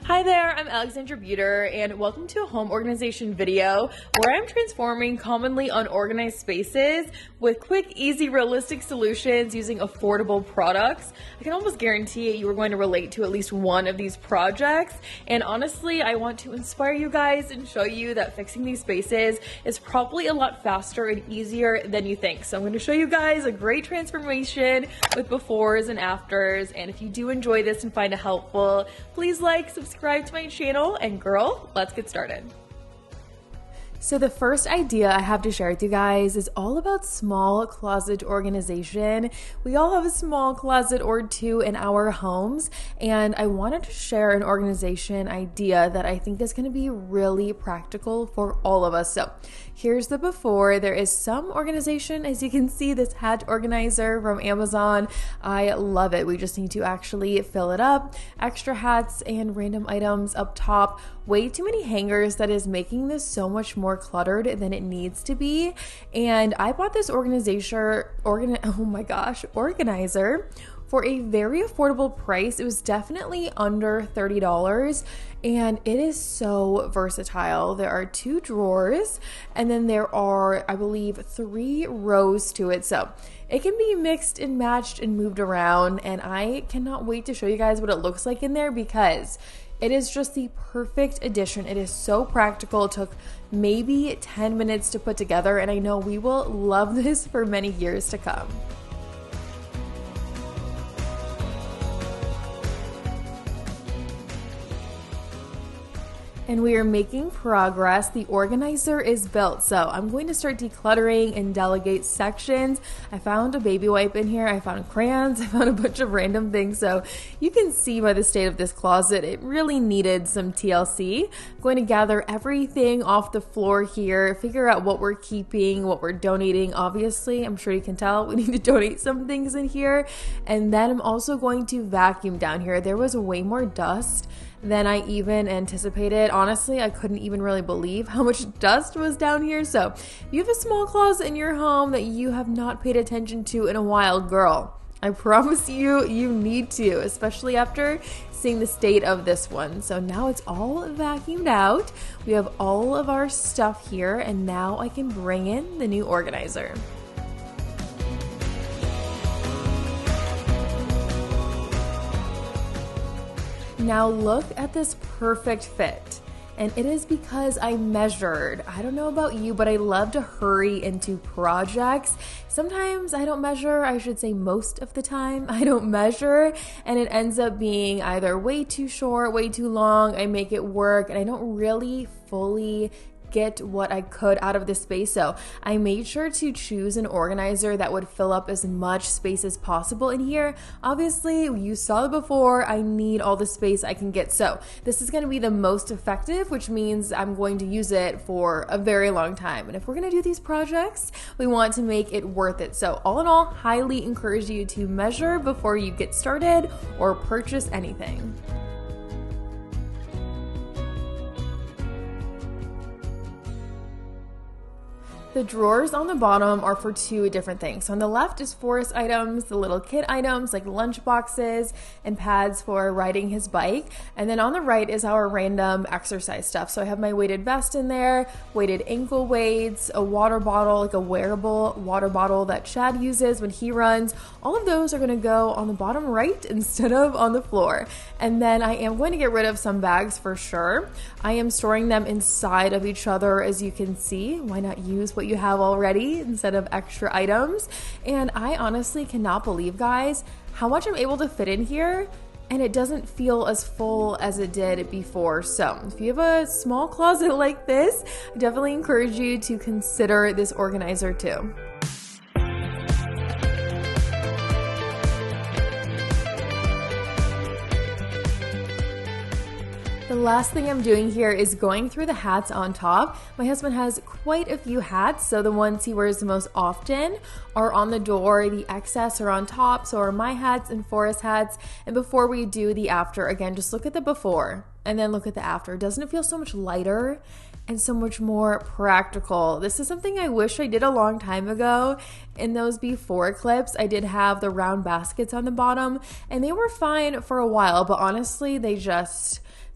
Hi there, I'm Alexandrabeuter, and welcome to a home organization video where I'm transforming commonly unorganized spaces with quick, easy, realistic solutions using affordable products. I can almost guarantee you are going to relate to at least one of these projects, and honestly, I want to inspire you guys and show you that fixing these spaces is probably a lot faster and easier than you think. So I'm going to show you guys a great transformation with befores and afters, and if you do enjoy this and find it helpful, please like, subscribe to my channel, and girl, let's get started. So the first idea I have to share with you guys is all about small closet organization. We all have a small closet or two in our homes, and I wanted to share an organization idea that I think is going to be really practical for all of us. So here's the before. There is some organization, as you can see, this hat organizer from Amazon. I love it. We just need to actually fill it up. Extra hats and random items up top. Way too many hangers that is making this so much more cluttered than it needs to be. And I bought this organizer for a very affordable price. It was definitely under $30, and it is so versatile. There are 2 drawers, and then there are, I believe, 3 rows to it. So it can be mixed and matched and moved around, and I cannot wait to show you guys what it looks like in there because it is just the perfect addition. It is so practical. It took maybe 10 minutes to put together, and I know we will love this for many years to come. And we are making progress. The organizer is built. So I'm going to start decluttering and delegate sections. I found a baby wipe in here. I found crayons. I found a bunch of random things. So you can see by the state of this closet, it really needed some TLC. I'm going to gather everything off the floor here, figure out what we're keeping, what we're donating. Obviously, I'm sure you can tell we need to donate some things in here. And then I'm also going to vacuum down here. There was way more dust than I even anticipated. Honestly, I couldn't even really believe how much dust was down here. So if you have a small closet in your home that you have not paid attention to in a while, girl, I promise you, you need to, especially after seeing the state of this one. So now it's all vacuumed out. We have all of our stuff here, and now I can bring in the new organizer. Now look at this perfect fit, and it is because I measured. I don't know about you, but I love to hurry into projects. Sometimes I don't measure, I should say most of the time I don't measure, and it ends up being either way too short, way too long. I make it work, and I don't really fully get what I could out of this space. So I made sure to choose an organizer that would fill up as much space as possible in here. Obviously, you saw it before, I need all the space I can get. So this is going to be the most effective, which means I'm going to use it for a very long time. And if we're going to do these projects, we want to make it worth it. So all in all, highly encourage you to measure before you get started or purchase anything. The drawers on the bottom are for 2 different things. So on the left is forest items, the little kid items like lunch boxes and pads for riding his bike. And then on the right is our random exercise stuff. So I have my weighted vest in there, weighted ankle weights, a water bottle, like a wearable water bottle that Chad uses when he runs. All of those are going to go on the bottom right instead of on the floor. And then I am going to get rid of some bags for sure. I am storing them inside of each other, as you can see. Why not use what you have already instead of extra items? And I honestly cannot believe, guys, how much I'm able to fit in here, and it doesn't feel as full as it did before. So if you have a small closet like this, I definitely encourage you to consider this organizer too. The last thing I'm doing here is going through the hats on top. My husband has quite a few hats, so the ones he wears the most often are on the door. The excess are on top, so are my hats and Forrest's hats. And before we do the after, again, just look at the before and then look at the after. Doesn't it feel so much lighter and so much more practical? This is something I wish I did a long time ago. In those before clips, I did have the round baskets on the bottom, and they were fine for a while, but honestly, they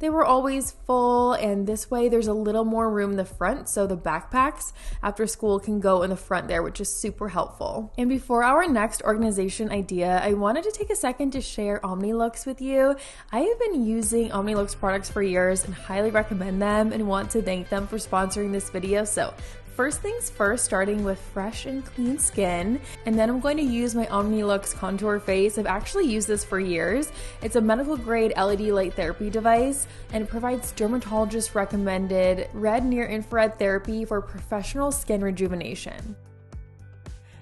They were always full, and this way there's a little more room in the front, so the backpacks after school can go in the front there, which is super helpful. And before our next organization idea, I wanted to take a second to share OmniLooks with you. I have been using OmniLooks products for years and highly recommend them and want to thank them for sponsoring this video. So first things first, starting with fresh and clean skin, and then I'm going to use my OmniLooks Contour Face. I've actually used this for years. It's a medical grade LED light therapy device, and it provides dermatologist recommended red near infrared therapy for professional skin rejuvenation.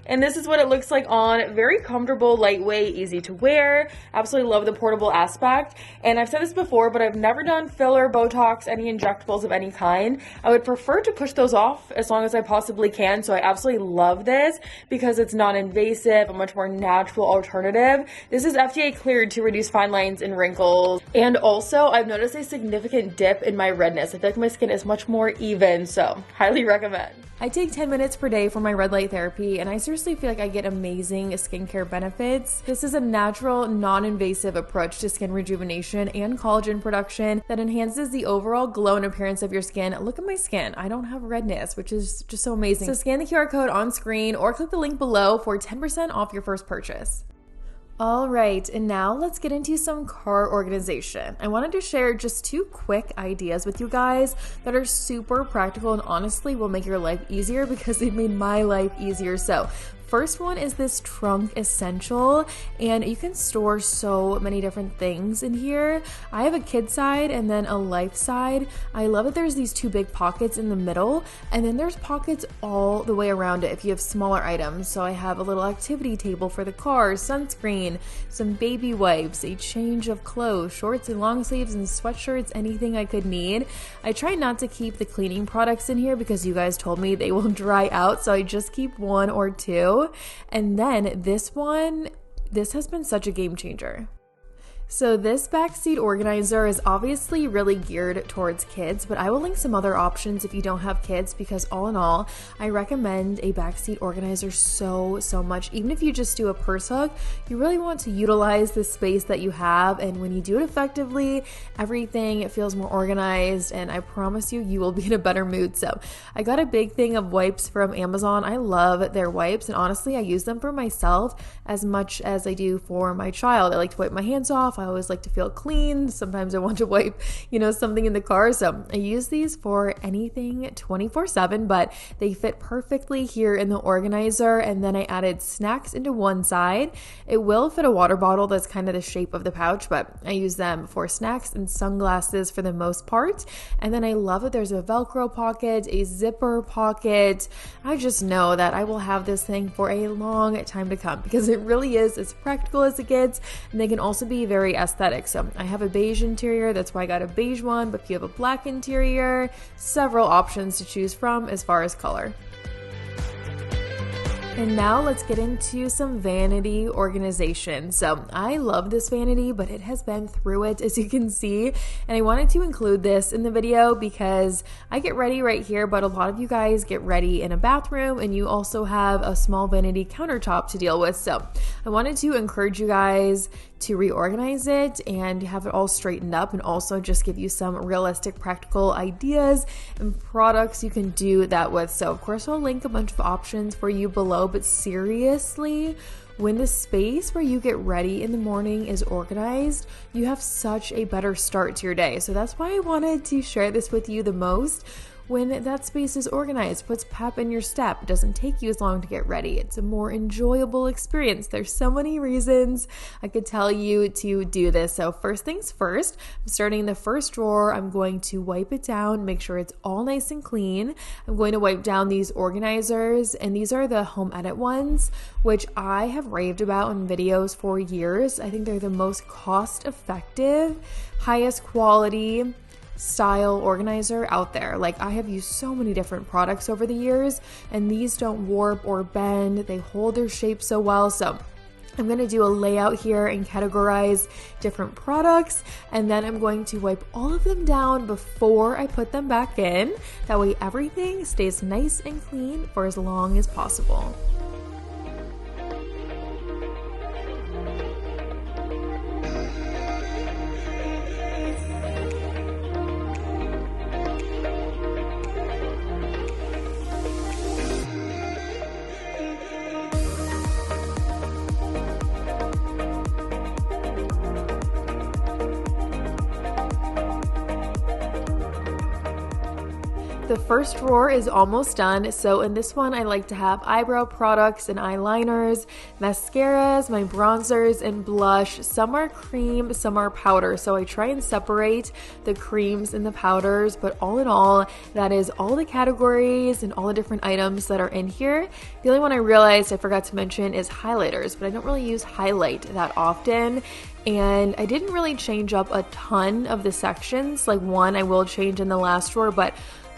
And this is what it looks like on. Very comfortable, lightweight, easy to wear. Absolutely love the portable aspect. And I've said this before, but I've never done filler, Botox, any injectables of any kind. I would prefer to push those off as long as I possibly can. So I absolutely love this because it's non-invasive, a much more natural alternative. This is FDA cleared to reduce fine lines and wrinkles. And also, I've noticed a significant dip in my redness. I feel like my skin is much more even, so highly recommend. I take 10 minutes per day for my red light therapy, and I seriously feel like I get amazing skincare benefits. This is a natural, non-invasive approach to skin rejuvenation and collagen production that enhances the overall glow and appearance of your skin. Look at my skin. I don't have redness, which is just so amazing. So scan the QR code on screen or click the link below for 10% off your first purchase. All right, and now let's get into some car organization. I wanted to share just 2 quick ideas with you guys that are super practical and honestly will make your life easier because they've made my life easier. So first one is this trunk essential, and you can store so many different things in here. I have a kid side and then a life side. I love that there's these 2 big pockets in the middle, and then there's pockets all the way around it if you have smaller items. So I have a little activity table for the car, sunscreen, some baby wipes, a change of clothes, shorts and long sleeves and sweatshirts, anything I could need. I try not to keep the cleaning products in here because you guys told me they will dry out, so I just keep 1 or 2. And then this has been such a game changer. So this backseat organizer is obviously really geared towards kids, but I will link some other options if you don't have kids because all in all, I recommend a backseat organizer so much. Even if you just do a purse hook, you really want to utilize the space that you have, and when you do it effectively, everything feels more organized, and I promise you will be in a better mood. So I got a big thing of wipes from Amazon. I love their wipes, and honestly, I use them for myself as much as I do for my child. I like to wipe my hands off. I always like to feel clean. Sometimes I want to wipe, something in the car. So I use these for anything 24/7, but they fit perfectly here in the organizer. And then I added snacks into one side. It will fit a water bottle that's kind of the shape of the pouch, but I use them for snacks and sunglasses for the most part. And then I love that there's a Velcro pocket, a zipper pocket. I just know that I will have this thing for a long time to come because it really is as practical as it gets, and they can also be very aesthetic. So I have a beige interior, that's why I got a beige one, but if you have a black interior, several options to choose from as far as color. And now let's get into some vanity organization. So I love this vanity, but it has been through it, as you can see. And I wanted to include this in the video because I get ready right here, but a lot of you guys get ready in a bathroom and you also have a small vanity countertop to deal with. So I wanted to encourage you guys to reorganize it and have it all straightened up, and also just give you some realistic practical ideas and products you can do that with. So of course I'll link a bunch of options for you below, but seriously, when the space where you get ready in the morning is organized, you have such a better start to your day. So that's why I wanted to share this with you the most. When that space is organized, puts pep in your step. It doesn't take you as long to get ready. It's a more enjoyable experience. There's so many reasons I could tell you to do this. So first things first, I'm starting in the first drawer. I'm going to wipe it down, make sure it's all nice and clean. I'm going to wipe down these organizers, and these are the Home Edit ones, which I have raved about in videos for years. I think they're the most cost-effective, highest quality style organizer out there. Like, I have used so many different products over the years, and these don't warp or bend. They hold their shape so well. So I'm going to do a layout here and categorize different products, and then I'm going to wipe all of them down before I put them back in. That way everything stays nice and clean for as long as possible. The first drawer is almost done, so in this one I like to have eyebrow products and eyeliners, mascaras, my bronzers, and blush. Some are cream, some are powder, so I try and separate the creams and the powders, but all in all, that is all the categories and all the different items that are in here. The only one I realized I forgot to mention is highlighters, but I don't really use highlight that often. And I didn't really change up a ton of the sections. Like one I will change in the last drawer, but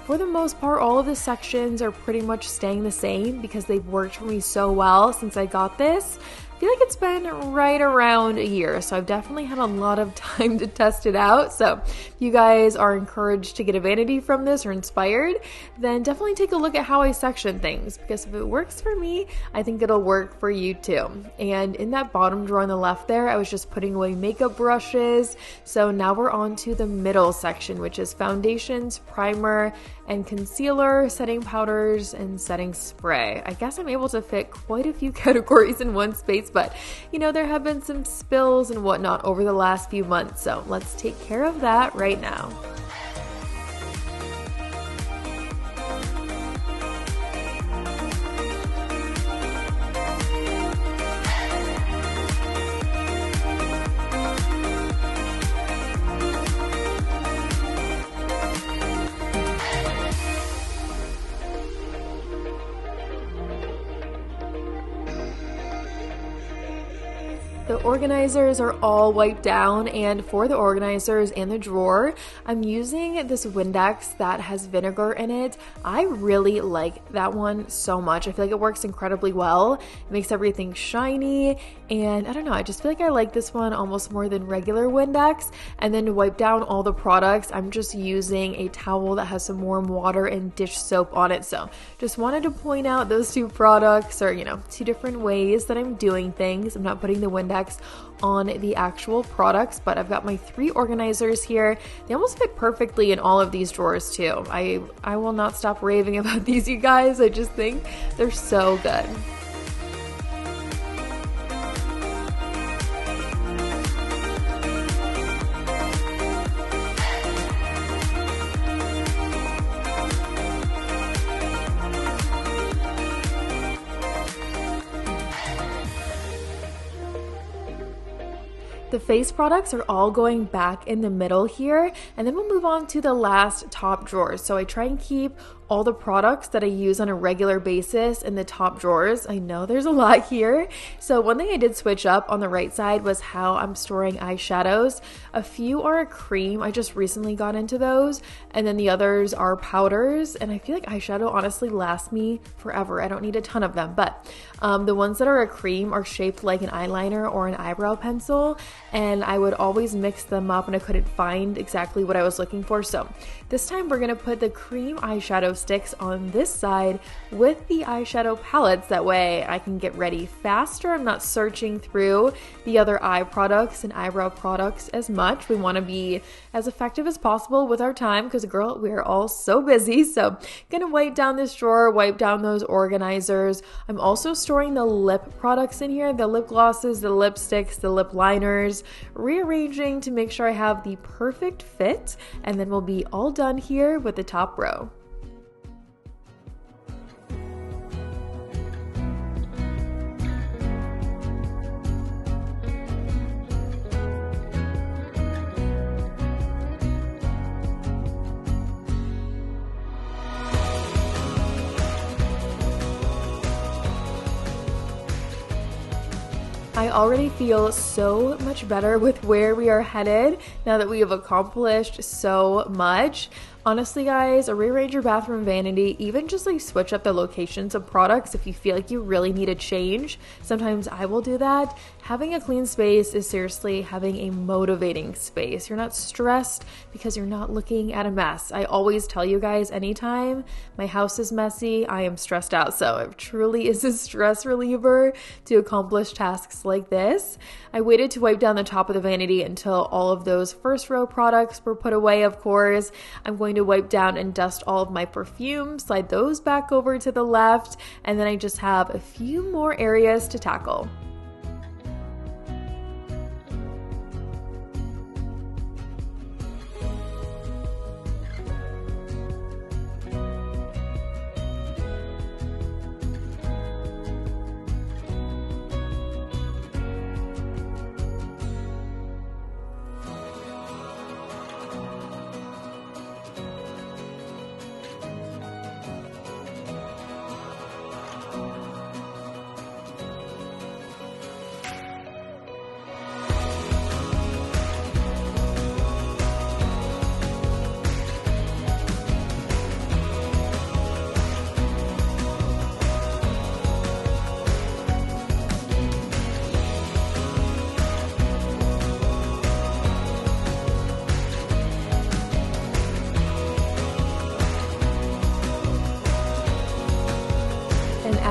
for the most part, all of the sections are pretty much staying the same because they've worked for me so well since I got this. I feel like it's been right around a year, so I've definitely had a lot of time to test it out. So if you guys are encouraged to get a vanity from this or inspired, then definitely take a look at how I section things, because if it works for me, I think it'll work for you too. And in that bottom drawer on the left there, I was just putting away makeup brushes. So now we're on to the middle section, which is foundations, primer, and concealer, setting powders, and setting spray. I guess I'm able to fit quite a few categories in one space, but you know, there have been some spills and whatnot over the last few months, so let's take care of that right now. The organizers are all wiped down, and for the organizers and the drawer, I'm using this Windex that has vinegar in it. I really like that one so much. I feel like it works incredibly well. It makes everything shiny, and I don't know, I just feel like I like this one almost more than regular Windex. And then to wipe down all the products, I'm just using a towel that has some warm water and dish soap on it. So just wanted to point out those two products, or you know, two different ways that I'm doing things. I'm not putting the Windex on the actual products, but I've got my 3 organizers here. They almost fit perfectly in all of these drawers too. I will not stop raving about these, you guys. I just think they're so good. The face products are all going back in the middle here, and then we'll move on to the last top drawer. So I try and keep all the products that I use on a regular basis in the top drawers. I know there's a lot here. So one thing I did switch up on the right side was how I'm storing eyeshadows. A few are a cream. I just recently got into those. And then the others are powders. And I feel like eyeshadow honestly lasts me forever. I don't need a ton of them. But the ones that are a cream are shaped like an eyeliner or an eyebrow pencil. And I would always mix them up and I couldn't find exactly what I was looking for. So this time we're going to put the cream eyeshadow sticks on this side with the eyeshadow palettes. That way I can get ready faster. I'm not searching through the other eye products and eyebrow products as much. We want to be as effective as possible with our time because, girl, we're all so busy. So gonna wipe down this drawer, wipe down those organizers. I'm also storing the lip products in here, the lip glosses, the lipsticks, the lip liners, rearranging to make sure I have the perfect fit, and then we'll be all done here with the top row. I already feel so much better with where we are headed now that we have accomplished so much. Honestly, guys, rearrange your bathroom vanity, even just like switch up the locations of products if you feel like you really need a change. Sometimes I will do that. Having a clean space is seriously having a motivating space. You're not stressed because you're not looking at a mess. I always tell you guys, anytime my house is messy, I am stressed out. So it truly is a stress reliever to accomplish tasks like this. I waited to wipe down the top of the vanity until all of those first row products were put away, of course. I'm going to wipe down and dust all of my perfumes, slide those back over to the left, and then I just have a few more areas to tackle.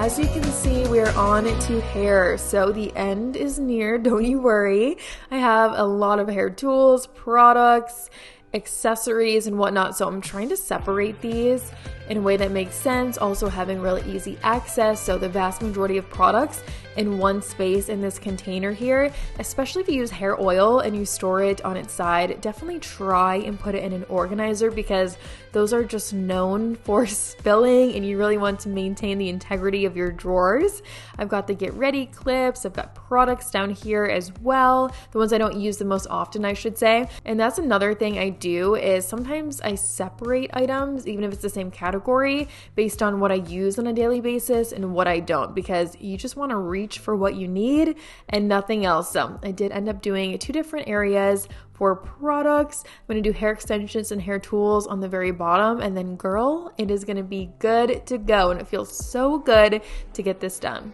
as you can see, we are on to hair. So the end is near, don't you worry. I have a lot of hair tools, products, accessories, and whatnot. So I'm trying to separate these in a way that makes sense, also having really easy access. So the vast majority of products in one space in this container here, especially if you use hair oil and you store it on its side, definitely try and put it in an organizer because those are just known for spilling and you really want to maintain the integrity of your drawers. I've got the get ready clips, I've got products down here as well, the ones I don't use the most often, I should say. And that's another thing I do is sometimes I separate items, even if it's the same category, based on what I use on a daily basis and what I don't, because you just want to reach for what you need and nothing else. So I did end up doing 2 different areas for products. I'm going to do hair extensions and hair tools on the very bottom, and then girl, it is going to be good to go, and it feels so good to get this done.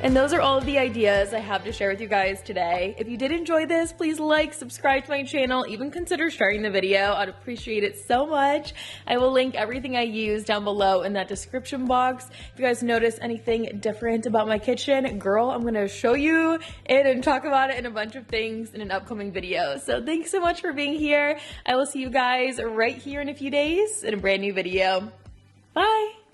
And those are all of the ideas I have to share with you guys today. If you did enjoy this, please like, subscribe to my channel, even consider sharing the video. I'd appreciate it so much. I will link everything I use down below in that description box. If you guys notice anything different about my kitchen, girl, I'm gonna show you it and talk about it in a bunch of things in an upcoming video. So thanks so much for being here. I will see you guys right here in a few days in a brand new video. Bye.